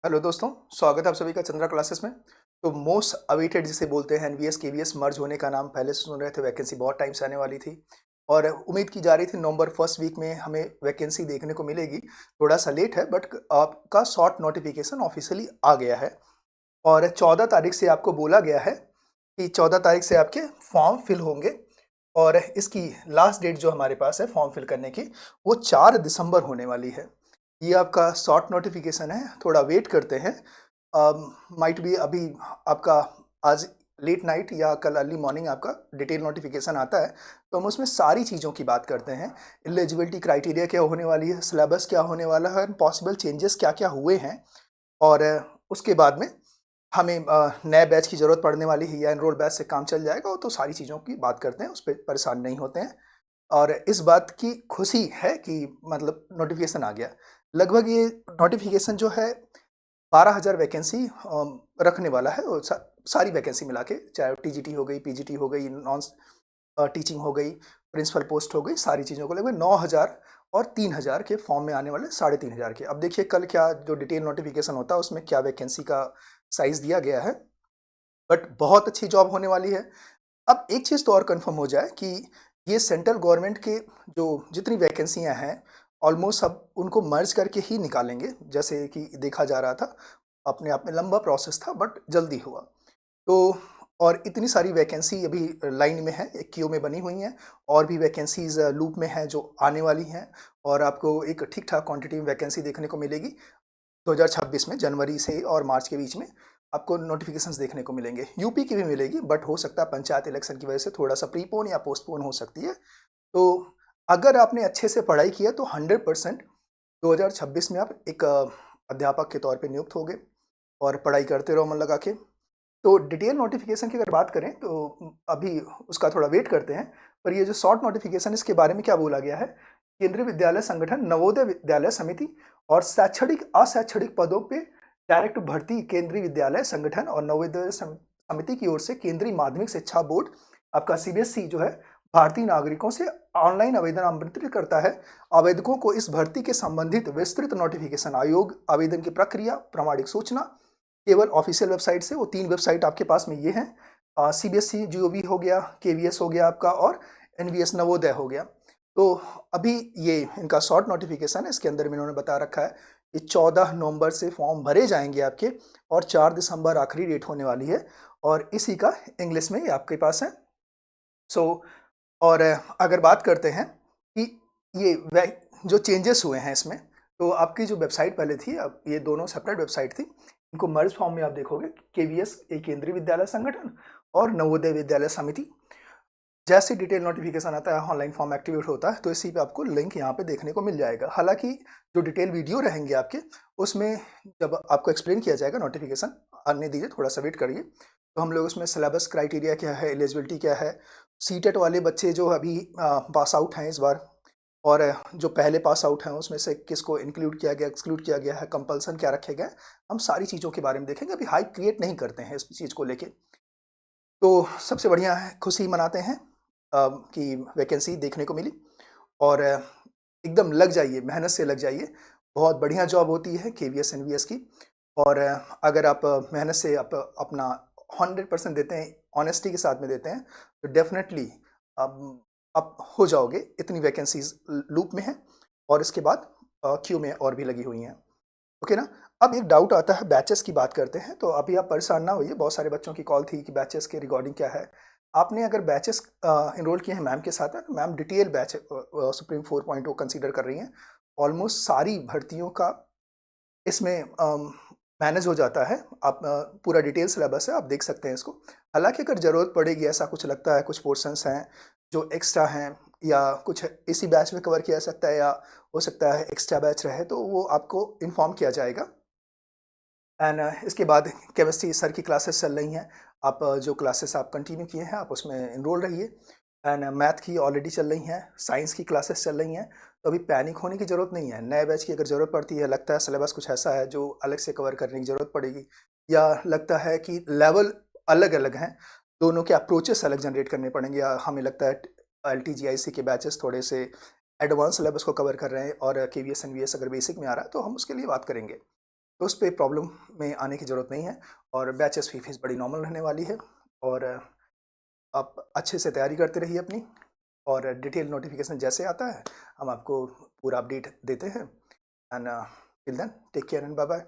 Hello दोस्तों, स्वागत है आप सभी का चंद्रा क्लासेस में। तो मोस्ट अवेटेड जिसे बोलते हैं एनवीएस केवीएस मर्ज होने का नाम पहले से सुन रहे थे। वैकेंसी बहुत टाइम से आने वाली थी और उम्मीद की जा रही थी नवंबर फर्स्ट वीक में हमें वैकेंसी देखने को मिलेगी। थोड़ा सा लेट है बट आपका शॉर्ट नोटिफिकेशन ऑफिशियली आ गया है और 14 तारीख से आपको बोला गया है कि 14 तारीख से आपके फॉर्म फिल होंगे और इसकी लास्ट डेट जो हमारे पास है फॉर्म फिल करने की वो 4 दिसंबर होने वाली है। ये आपका शॉर्ट नोटिफिकेशन है, थोड़ा वेट करते हैं। माइट बी अभी आपका आज लेट नाइट या कल अर्ली मॉर्निंग आपका डिटेल नोटिफिकेशन आता है, तो हम उसमें सारी चीज़ों की बात करते हैं। एलिजिबिलिटी क्राइटेरिया क्या होने वाली है, सिलेबस क्या होने वाला है, पॉसिबल चेंजेस क्या-क्या हुए हैं और उसके बाद में हमें नए बैच की ज़रूरत पड़ने वाली है या एनरोल बैच से काम चल जाएगा, वो तो सारी चीज़ों की बात करते हैं, उस पे परेशान नहीं होते हैं। और इस बात की खुशी है कि मतलब नोटिफिकेशन आ गया। लगभग ये नोटिफिकेशन जो है 12,000 वैकेंसी रखने वाला है और सारी वैकेंसी मिला के, चाहे टीजीटी हो गई, पीजीटी हो गई, नॉन टीचिंग हो गई, प्रिंसिपल पोस्ट हो गई, सारी चीज़ों को लगभग 9,000 और 3,000 के फॉर्म में आने वाले 3,500 के। अब देखिए कल क्या जो डिटेल नोटिफिकेशन होता है उसमें क्या वैकेंसी का साइज़ दिया गया है, बट बहुत अच्छी जॉब होने वाली है। अब एक चीज़ तो और कन्फर्म हो जाए कि ये सेंट्रल गवर्नमेंट के जो जितनी वैकेंसियाँ हैं, ऑलमोस्ट सब उनको मर्ज करके ही निकालेंगे, जैसे कि देखा जा रहा था। अपने आप में लंबा प्रोसेस था बट जल्दी हुआ। तो और इतनी सारी वैकेंसी अभी लाइन में है, एक क्यू में बनी हुई हैं और भी वैकेंसीज़ लूप में हैं जो आने वाली हैं और आपको एक ठीक-ठाक क्वांटिटी में वैकेंसी देखने को मिलेगी। 2026 में जनवरी से और मार्च के बीच में आपको नोटिफिकेशंस देखने को मिलेंगे। यूपी की भी मिलेगी बट हो सकता है पंचायत इलेक्शन की वजह से थोड़ा-सा प्रीपोन या पोस्टपोन हो सकती है। तो अगर आपने अच्छे से पढ़ाई की है तो 100% 2026 में आप एक अध्यापक के तौर पे नियुक्त होंगे और पढ़ाई करते रहो मन लगा के। तो डिटेल नोटिफिकेशन की अगर बात करें तो अभी उसका थोड़ा वेट करते हैं, पर ये जो शॉर्ट नोटिफिकेशन इसके बारे में क्या बोला गया है, केंद्रीय विद्यालय संगठन, नवोदय विद्यालय समिति और शैक्षणिक अशैक्षणिक पदों पे डायरेक्ट भर्ती केंद्रीय विद्यालय संगठन और नवोदय समिति की ओर से केंद्रीय माध्यमिक शिक्षा बोर्ड आपका सीबीएसई जो है भारतीय नागरिकों से ऑनलाइन आवेदन आमंत्रित करता है। आवेदकों को इस भर्ती के संबंधित विस्तृत नोटिफिकेशन आयोग, आवेदन की प्रक्रिया, प्रामाणिक सूचना केवल ऑफिशियल वेबसाइट से, वो 3 वेबसाइट आपके पास में ये हैं, सीबीएसई जीओवी हो गया, केवीएस हो गया आपका और एनवीएस नवोदय हो गया। तो अभी ये इनका शॉर्ट नोटिफिकेशन है, इसके अंदर में इन्होंने बता रखा है कि 14 नवंबर से फॉर्म भरे जाएँगे आपके और 4 दिसंबर आखिरी डेट होने वाली है और इसी का इंग्लिश में ये आपके पास है। सो और अगर बात करते हैं कि ये वे जो चेंजेस हुए हैं इसमें, तो आपकी जो वेबसाइट पहले थी, अब ये दोनों सेपरेट वेबसाइट थी। इनको मर्ज फॉर्म में आप देखोगे, केवीएस एक केंद्रीय विद्यालय संगठन और नवोदय विद्यालय समिति। जैसे डिटेल नोटिफिकेशन आता है, ऑनलाइन फॉर्म एक्टिवेट होता है, तो इसी पे आपको लिंक यहाँ पे देखने को मिल जाएगा। हालाँकि जो डिटेल वीडियो रहेंगे आपके, उसमें जब आपको एक्सप्लेन किया जाएगा नोटिफिकेशन, आने दीजिए, थोड़ा-सा वेट करिए। तो हम लोग उसमें सिलेबस क्राइटेरिया क्या है, एलिजिबिलिटी क्या है, सीटेट वाले बच्चे जो अभी पास आउट हैं इस बार और जो पहले पास आउट हैं उसमें से किसको इंक्लूड किया गया, एक्सक्लूड किया गया है, कंपल्सन क्या रखे गए, हम सारी चीज़ों के बारे में देखेंगे। अभी हाइप क्रिएट नहीं करते हैं इस चीज़ को लेके। तो सबसे बढ़िया है, खुशी मनाते हैं कि वैकेंसी देखने को मिली और एकदम लग जाइए, मेहनत से लग जाइए। बहुत बढ़िया जॉब होती है केवीएस, एनवीएस की और अगर आप मेहनत से आप अपना 100% देते हैं, ऑनेस्टी के साथ में देते हैं, तो डेफ़िनेटली आप हो जाओगे। इतनी वैकेंसीज़ लूप में हैं और इसके बाद क्यू में और भी लगी हुई हैं। ओके ना? अब एक डाउट आता है, बैचेस की बात करते हैं, तो अभी आप परेशान ना होइए, बहुत सारे बच्चों की कॉल थी कि बैचेस के रिगार्डिंग क्या है। आपने अगर बैचेस एनरोल किए हैं मैम के साथ, तो ma'am detail batch supreme 4.0 consider कर रही हैं। ऑलमोस्ट सारी भर्तियों का इसमें मैनेज हो जाता है। आप पूरा डिटेल सिलेबस है, आप देख सकते हैं इसको। हालाँकि अगर ज़रूरत पड़ेगी, ऐसा कुछ लगता है, कुछ पोर्शंस हैं जो एक्स्ट्रा हैं या कुछ इसी बैच में कवर किया जा सकता है या हो सकता है एक्स्ट्रा बैच रहे, तो वो आपको इन्फॉर्म किया जाएगा। एंड इसके बाद केमिस्ट्री सर की क्लासेस चल रही हैं। आप जो क्लासेस आप कंटिन्यू किए हैं, आप उसमें एनरोल रहिए। एंड मैथ की ऑलरेडी चल रही हैं, साइंस की क्लासेस चल रही हैं, तो अभी पैनिक होने की ज़रूरत नहीं है। नए बैच की अगर ज़रूरत पड़ती है, लगता है सिलेबस कुछ ऐसा है जो अलग से कवर करने की ज़रूरत पड़ेगी या लगता है कि लेवल अलग-अलग हैं, दोनों के अप्रोचेस अलग जनरेट करने पड़ेंगे या हमें लगता है एलटीजीआईसी के बैचेस थोड़े से एडवांस सिलेबस को कवर कर रहे हैं और केवीएस, एनवीएस अगर बेसिक में आ रहा है, तो हम उसके लिए बात करेंगे। तो उस पे प्रॉब्लम में आने की ज़रूरत नहीं है और बैचेस फीस बड़ी नॉर्मल रहने वाली है। और आप अच्छे से तैयारी करते रहिए अपनी, और डिटेल नोटिफिकेशन जैसे आता है हम आपको पूरा अपडेट देते हैं। And till then take care and bye bye.